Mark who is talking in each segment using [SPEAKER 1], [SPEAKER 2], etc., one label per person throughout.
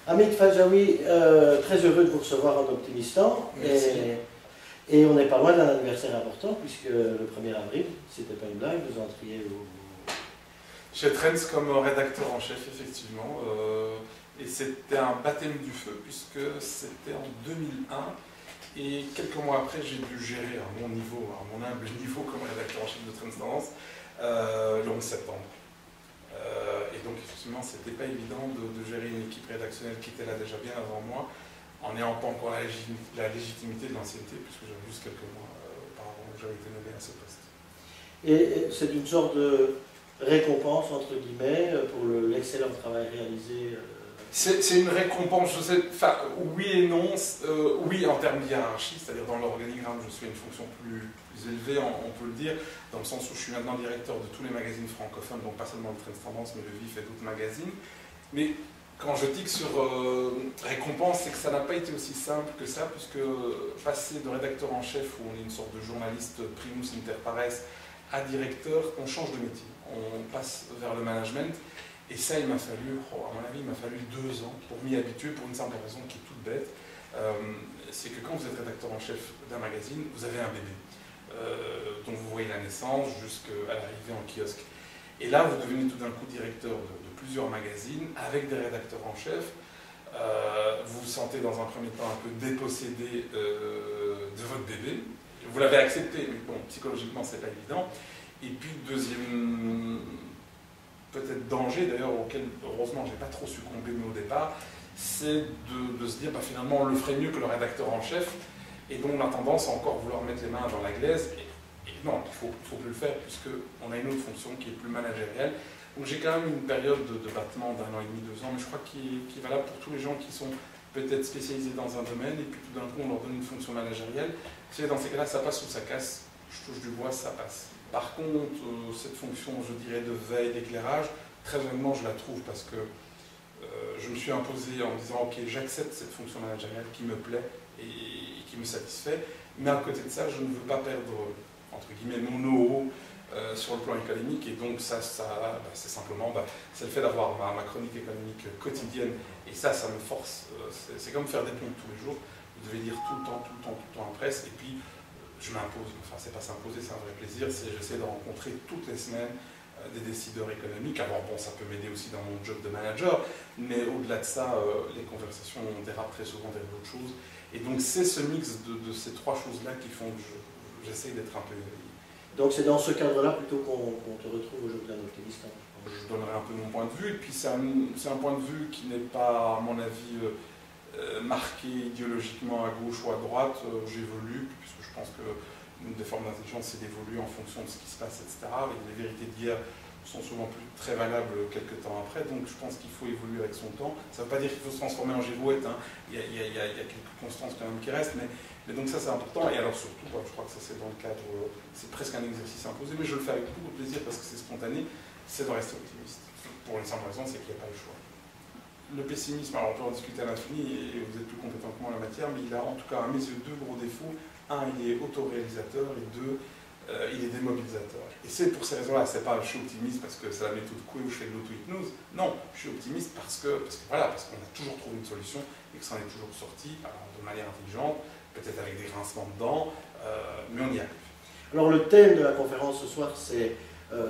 [SPEAKER 1] Hamid Fadjaoui, très heureux de vous recevoir en Optimistan. Et on n'est pas loin d'un anniversaire important, puisque le 1er avril, c'était pas une blague, vous entriez
[SPEAKER 2] chez Trends comme rédacteur en chef, effectivement. Et c'était un baptême du feu, puisque c'était en 2001. Et quelques mois après, j'ai dû gérer à mon niveau, à mon humble niveau comme rédacteur en chef de Trends Tendance, le 11 septembre. Et donc, effectivement, c'était pas évident de gérer une équipe rédactionnelle qui était là déjà bien avant moi, en n'ayant pas encore la légitimité de l'ancienneté, puisque j'avais juste quelques mois auparavant où j'avais été nommé à ce poste.
[SPEAKER 1] Et c'est une sorte de récompense, entre guillemets, pour l'excellent travail réalisé.
[SPEAKER 2] C'est une récompense, je sais, enfin, oui et non. Oui, en termes de hiérarchie, c'est-à-dire dans l'organigramme, je suis à une fonction plus élevée, on peut le dire, dans le sens où je suis maintenant directeur de tous les magazines francophones, donc pas seulement le Trends Tendance, mais le Vif et d'autres magazines. Mais quand je dis que sur récompense, c'est que ça n'a pas été aussi simple que ça, puisque passer de rédacteur en chef, où on est une sorte de journaliste primus inter pares, à directeur, on change de métier, on passe vers le management. Et ça, il m'a fallu, à mon avis, il m'a fallu 2 ans pour m'y habituer, pour une simple raison qui est toute bête. C'est que quand vous êtes rédacteur en chef d'un magazine, vous avez un bébé, dont vous voyez la naissance jusqu'à l'arrivée en kiosque. Et là, vous devenez tout d'un coup directeur de plusieurs magazines, avec des rédacteurs en chef. Vous vous sentez dans un premier temps un peu dépossédé de votre bébé. Vous l'avez accepté, mais bon, psychologiquement, c'est pas évident. Et puis, deuxième peut-être danger, d'ailleurs, auquel, heureusement, j'ai pas trop succombé au départ, c'est de se dire, bah, finalement, on le ferait mieux que le rédacteur en chef, et donc on a tendance à encore vouloir mettre les mains dans la glaise, et non, il faut plus le faire, puisqu'on a une autre fonction qui est plus managériale. Donc j'ai quand même une période de battement d'1 an et demi, 2 ans, mais je crois qu'il est valable pour tous les gens qui sont peut-être spécialisés dans un domaine, et puis tout d'un coup, on leur donne une fonction managériale. Si dans ces cas-là, ça passe ou ça casse, je touche du bois, ça passe. Par contre, cette fonction, je dirais, de veille, d'éclairage, très honnêtement, je la trouve parce que je me suis imposé en me disant, ok, j'accepte cette fonction managériale qui me plaît et qui me satisfait, mais à côté de ça, je ne veux pas perdre, entre guillemets, mon know-how sur le plan économique, et donc ça c'est simplement, c'est le fait d'avoir ma chronique économique quotidienne, et ça me force, c'est comme faire des pompes tous les jours, vous devez lire tout le temps en presse, et puis je m'impose, enfin c'est pas s'imposer, c'est un vrai plaisir, j'essaie de rencontrer toutes les semaines des décideurs économiques. Alors bon, ça peut m'aider aussi dans mon job de manager, mais au-delà de ça, les conversations dérapent très souvent vers d'autres choses. Et donc c'est ce mix de ces 3 choses-là qui font que j'essaie d'être un peu éveillé.
[SPEAKER 1] Donc c'est dans ce cadre-là plutôt qu'on te retrouve aujourd'hui en Optimistan.
[SPEAKER 2] Je donnerai un peu mon point de vue, et puis c'est un point de vue qui n'est pas, à mon avis, marqué idéologiquement à gauche ou à droite. J'évolue, puisque je pense qu'une des formes d'intelligence, c'est d'évoluer en fonction de ce qui se passe, etc. Et les vérités d'hier sont souvent plus très valables quelques temps après, donc je pense qu'il faut évoluer avec son temps. Ça ne veut pas dire qu'il faut se transformer en girouette, hein. Il y a quelques constances quand même qui restent, mais donc ça c'est important. Et alors surtout, je crois que ça c'est dans le cadre, c'est presque un exercice imposé, mais je le fais avec beaucoup de plaisir parce que c'est spontané, c'est de rester optimiste. Pour une simple raison, c'est qu'il n'y a pas le choix. Le pessimisme, alors on peut en discuter à l'infini, et vous êtes plus compétent que moi en la matière, mais il a en tout cas à mes yeux 2 gros défauts. 1, il est autoréalisateur, et 2, il est démobilisateur. Et c'est pour ces raisons-là, c'est pas je suis optimiste parce que c'est la méthode Coué où je fais de l'auto-hypnose. Non, je suis optimiste parce qu'on a toujours trouvé une solution et que ça en est toujours sorti, alors de manière intelligente, peut-être avec des grincements de dents, mais on y arrive.
[SPEAKER 1] Alors le thème de la conférence ce soir, c'est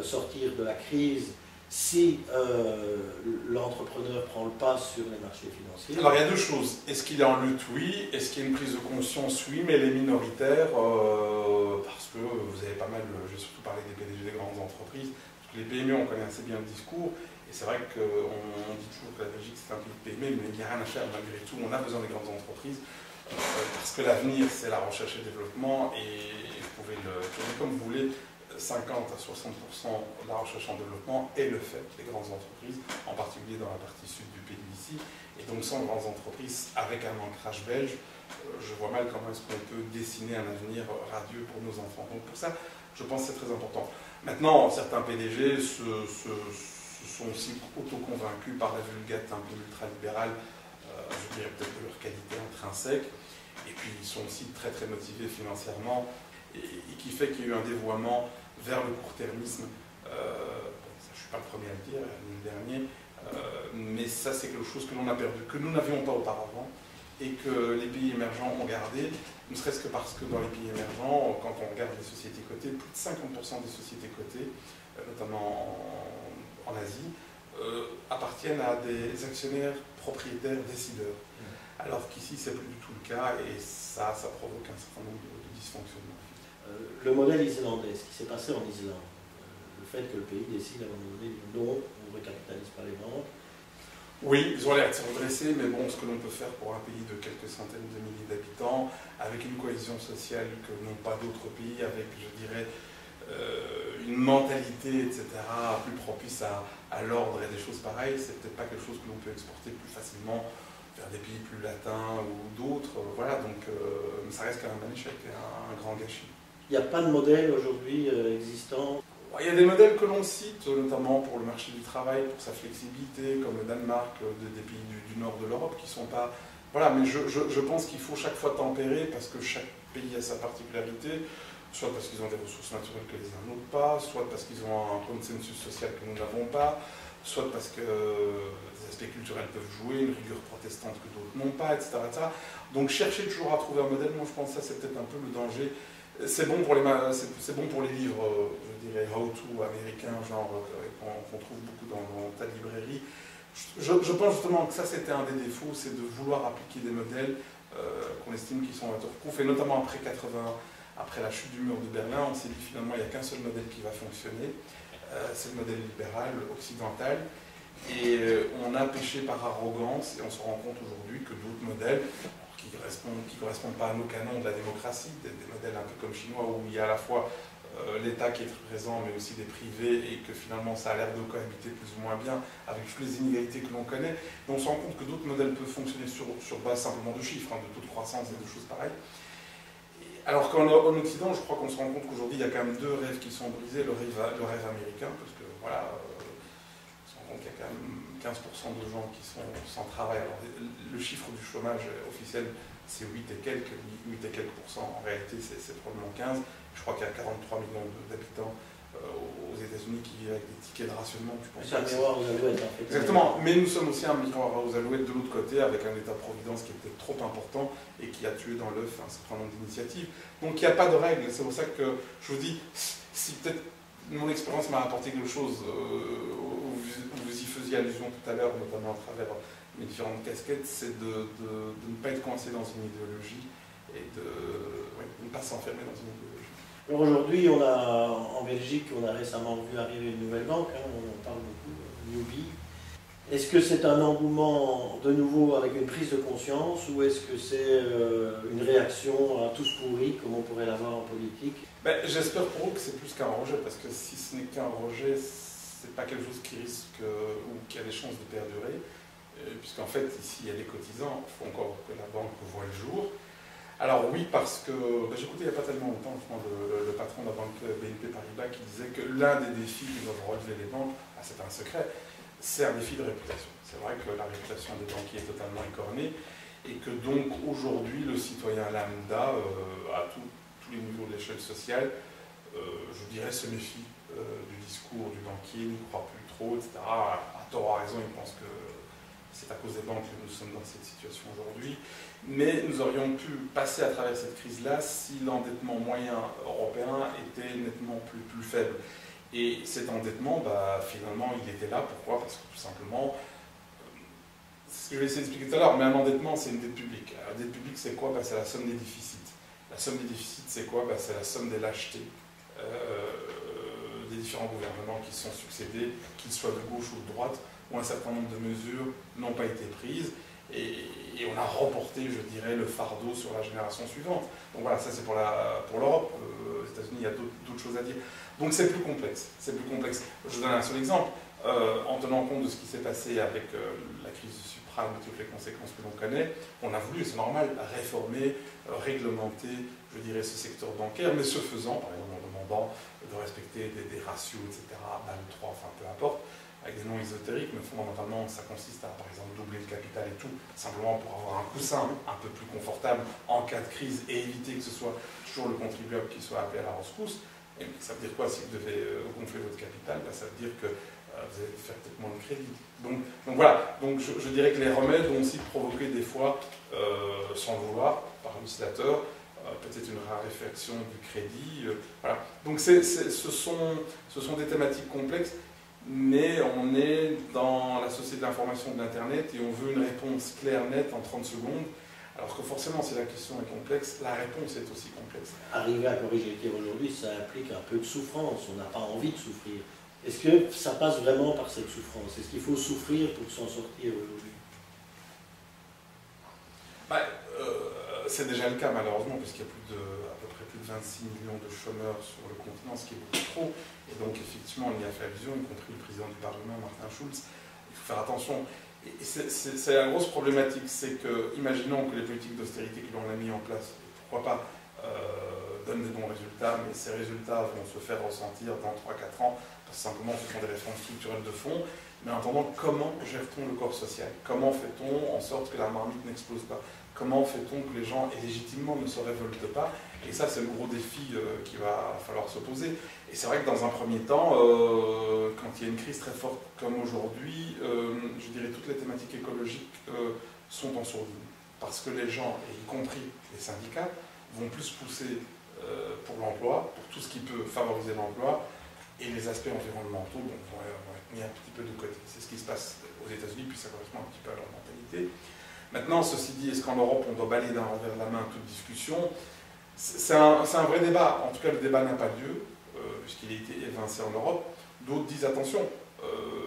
[SPEAKER 1] sortir de la crise si l'entrepreneur prend le pas sur les marchés financiers.
[SPEAKER 2] Alors il y a 2 choses. Est-ce qu'il est en lutte? Oui. Est-ce qu'il y a une prise de conscience? Oui, mais elle est minoritaire parce que vous avez pas mal, j'ai surtout parlé des PDG des grandes entreprises, parce que les PME, on connaît assez bien le discours, et c'est vrai qu'on dit toujours que la Belgique c'est un pays de PME, mais il n'y a rien à faire malgré tout, on a besoin des grandes entreprises, parce que l'avenir c'est la recherche et le développement, et vous pouvez le tourner comme vous voulez, 50 à 60% de la recherche en développement est le fait des grandes entreprises, en particulier dans la partie sud du pays d'ici. Et donc sans grandes entreprises, avec un ancrage belge, je vois mal comment est-ce qu'on peut dessiner un avenir radieux pour nos enfants. Donc pour ça, je pense que c'est très important. Maintenant, certains PDG se sont aussi auto-convaincus par la vulgate un peu ultralibérale, je dirais peut-être de leur qualité intrinsèque, et puis ils sont aussi très très motivés financièrement, et qui fait qu'il y a eu un dévoiement vers le court-termisme. Ça, je ne suis pas le premier à le dire, l'année dernière, Mais ça, c'est quelque chose que l'on a perdu, que nous n'avions pas auparavant, et que les pays émergents ont gardé, ne serait-ce que parce que dans les pays émergents, quand on regarde les sociétés cotées, plus de 50% des sociétés cotées, notamment en Asie, appartiennent à des actionnaires propriétaires décideurs. Alors qu'ici, c'est plus du tout le cas, et ça provoque un certain nombre de dysfonctionnements.
[SPEAKER 1] Le modèle islandais, ce qui s'est passé en Islande, le fait que le pays décide à un moment donné, non, on ne recapitalise pas les banques.
[SPEAKER 2] Oui, ils ont l'air de se redresser, mais bon, ce que l'on peut faire pour un pays de quelques centaines de milliers d'habitants, avec une cohésion sociale que n'ont pas d'autres pays, avec, je dirais, une mentalité, etc., plus propice à l'ordre et des choses pareilles, c'est peut-être pas quelque chose que l'on peut exporter plus facilement vers des pays plus latins ou d'autres. Voilà, donc ça reste quand même un échec, un grand gâchis.
[SPEAKER 1] Il n'y a pas de modèle aujourd'hui existant.
[SPEAKER 2] Il y a des modèles que l'on cite, notamment pour le marché du travail, pour sa flexibilité, comme le Danemark, des pays du nord de l'Europe, qui ne sont pas... Voilà, mais je pense qu'il faut chaque fois tempérer, parce que chaque pays a sa particularité, soit parce qu'ils ont des ressources naturelles que les uns n'ont pas, soit parce qu'ils ont un consensus social que nous n'avons pas, soit parce que des aspects culturels peuvent jouer, une rigueur protestante que d'autres n'ont pas, etc., etc. Donc chercher toujours à trouver un modèle, moi je pense que ça c'est peut-être un peu le danger. C'est bon pour les livres, je dirais, how-to américains, genre qu'on trouve beaucoup dans ta librairie. Je pense justement que ça c'était un des défauts, c'est de vouloir appliquer des modèles qu'on estime qui sont waterproof, et notamment après 80, après la chute du mur de Berlin, on s'est dit finalement il n'y a qu'un seul modèle qui va fonctionner, c'est le modèle libéral occidental, et on a péché par arrogance, et on se rend compte aujourd'hui que d'autres modèles qui ne correspondent pas à nos canons de la démocratie, des modèles un peu comme chinois où il y a à la fois l'État qui est présent mais aussi des privés, et que finalement ça a l'air de cohabiter plus ou moins bien avec toutes les inégalités que l'on connaît. Et on se rend compte que d'autres modèles peuvent fonctionner sur base simplement de chiffres, de taux de croissance et de choses pareilles. Alors qu'en Occident, je crois qu'on se rend compte qu'aujourd'hui il y a quand même deux rêves qui sont brisés, le rêve américain, parce que voilà, on se rend compte qu'il y a quand même 15% de gens qui sont sans travail. Alors, le chiffre du chômage officiel, c'est 8 et quelques pourcents. En réalité, c'est probablement 15. Je crois qu'il y a 43 millions d'habitants aux États-Unis qui vivent avec des tickets de rationnement.
[SPEAKER 1] C'est un miroir aux alouettes, en fait.
[SPEAKER 2] Exactement. Mais nous sommes aussi un miroir aux alouettes de l'autre côté, avec un État-providence qui est peut-être trop important et qui a tué dans l'œuf un certain nombre d'initiatives. Donc il n'y a pas de règle. C'est pour ça que je vous dis, si peut-être mon expérience m'a apporté quelque chose, vous y faisiez allusion tout à l'heure, notamment à travers mes différentes casquettes, c'est de ne pas être coincé dans une idéologie et de ne pas s'enfermer dans une idéologie.
[SPEAKER 1] Alors aujourd'hui, en Belgique, on a récemment vu arriver une nouvelle banque, on en parle beaucoup, Newbie. Est-ce que c'est un engouement de nouveau avec une prise de conscience, ou est-ce que c'est une réaction à tous pourris, comme on pourrait l'avoir en politique?
[SPEAKER 2] J'espère pour eux que c'est plus qu'un rejet, parce que si ce n'est qu'un rejet, c'est pas quelque chose qui risque ou qui a des chances de perdurer, puisqu'en fait, ici, il y a des cotisants, il faut encore que la banque voie le jour. Alors oui, parce que j'écoutais il n'y a pas tellement longtemps le patron de la banque BNP Paribas qui disait que l'un des défis qui doivent relever les banques, c'est pas un secret, c'est un défi de réputation. C'est vrai que la réputation des banquiers est totalement écornée, et que donc aujourd'hui, le citoyen lambda, à tous les niveaux de l'échelle sociale, je dirais, se méfie du discours du banquier, n'y croit plus trop, etc. À tort, à raison, il pense que c'est à cause des banques que nous sommes dans cette situation aujourd'hui. Mais nous aurions pu passer à travers cette crise-là si l'endettement moyen européen était nettement plus faible. Et cet endettement, finalement, il était là. Pourquoi? Parce que tout simplement, c'est ce que je vais essayer d'expliquer tout à l'heure, mais un endettement, c'est une dette publique. La dette publique, c'est quoi? C'est la somme des déficits. La somme des déficits, c'est quoi? C'est la somme des lâchetés des différents gouvernements qui se sont succédés, qu'ils soient de gauche ou de droite, où un certain nombre de mesures n'ont pas été prises, et on a remporté, je dirais, le fardeau sur la génération suivante. Donc voilà, ça c'est pour l'Europe. Aux États-Unis, il y a d'autres choses à dire. Donc c'est plus complexe. C'est plus complexe. Je vous donne un seul exemple. En tenant compte de ce qui s'est passé avec la crise du subprime et toutes les conséquences que l'on connaît, on a voulu, et c'est normal, réformer, réglementer, je dirais, ce secteur bancaire, mais ce faisant, par exemple, en demandant de respecter des ratios, etc., Bâle 3, enfin peu importe, avec des noms ésotériques, mais fondamentalement, ça consiste à, par exemple, doubler le capital et tout, simplement pour avoir un coussin un peu plus confortable en cas de crise et éviter que ce soit toujours le contribuable qui soit appelé à la rescousse. Et ça veut dire quoi si vous devez gonfler votre capital? Ça veut dire que vous allez faire peut-être moins de crédit. Donc voilà, donc je dirais que les remèdes vont aussi provoquer des fois, sans le vouloir, par le législateur, peut-être une raréfaction du crédit. Voilà. Donc ce sont des thématiques complexes, mais on est dans la société de l'information de l'Internet et on veut une réponse claire, nette, en 30 secondes. Alors que forcément, si la question est complexe, la réponse est aussi complexe.
[SPEAKER 1] Arriver à corriger le tir aujourd'hui, ça implique un peu de souffrance, on n'a pas envie de souffrir. Est-ce que ça passe vraiment par cette souffrance? Est-ce qu'il faut souffrir pour s'en sortir aujourd'hui?
[SPEAKER 2] C'est déjà le cas malheureusement, puisqu'il y a à peu près plus de 26 millions de chômeurs sur le continent, ce qui est beaucoup trop. Et donc effectivement, on y a fait allusion, y compris le président du Parlement, Martin Schulz. Il faut faire attention. Et c'est la grosse problématique, c'est que, imaginons que les politiques d'austérité que l'on a mis en place, pourquoi pas, donnent des bons résultats, mais ces résultats vont se faire ressentir dans 3-4 ans, parce que simplement ce sont des réformes structurelles de fond. Mais en attendant, comment gère-t-on le corps social? Comment fait-on en sorte que la marmite n'explose pas? Comment fait-on que les gens, et légitimement, ne se révoltent pas? Et ça, c'est le gros défi qu'il va falloir se poser. Et c'est vrai que dans un premier temps, quand il y a une crise très forte comme aujourd'hui, je dirais toutes les thématiques écologiques sont en sourdine. Parce que les gens, et y compris les syndicats, vont plus pousser pour l'emploi, pour tout ce qui peut favoriser l'emploi, et les aspects environnementaux vont être mis un petit peu de côté. C'est ce qui se passe aux États-Unis, puis ça correspond un petit peu à leur mentalité. Maintenant, ceci dit, est-ce qu'en Europe, on doit balayer d'un revers de la main toute discussion? C'est un vrai débat. En tout cas, le débat n'a pas lieu, puisqu'il a été évincé en Europe. D'autres disent, attention,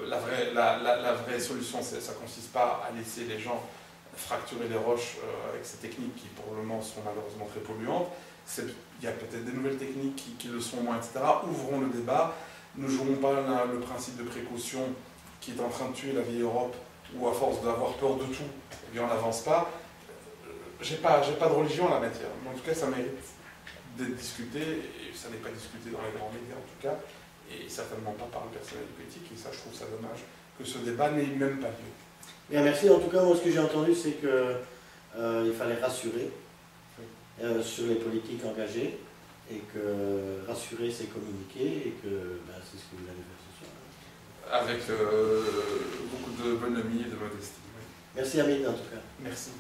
[SPEAKER 2] la vraie solution, ça ne consiste pas à laisser les gens fracturer les roches avec ces techniques qui, pour le moment, sont malheureusement très polluantes. Il y a peut-être des nouvelles techniques qui le sont moins, etc. Ouvrons le débat. Ne jouons pas le principe de précaution qui est en train de tuer la vieille Europe, où à force d'avoir peur de tout, eh bien on n'avance pas. J'ai pas de religion en la matière, mais en tout cas ça mérite d'être discuté, et ça n'est pas discuté dans les grands médias en tout cas, et certainement pas par le personnel politique, et ça je trouve ça dommage que ce débat n'ait même pas lieu.
[SPEAKER 1] Bien, merci. En tout cas, moi ce que j'ai entendu, c'est qu'il fallait rassurer sur les politiques engagées, et que rassurer c'est communiquer, et que c'est ce que vous allez faire ce soir.
[SPEAKER 2] Avec beaucoup de bonhomie et de modestie. Oui.
[SPEAKER 1] Merci Hamid en tout cas.
[SPEAKER 2] Merci.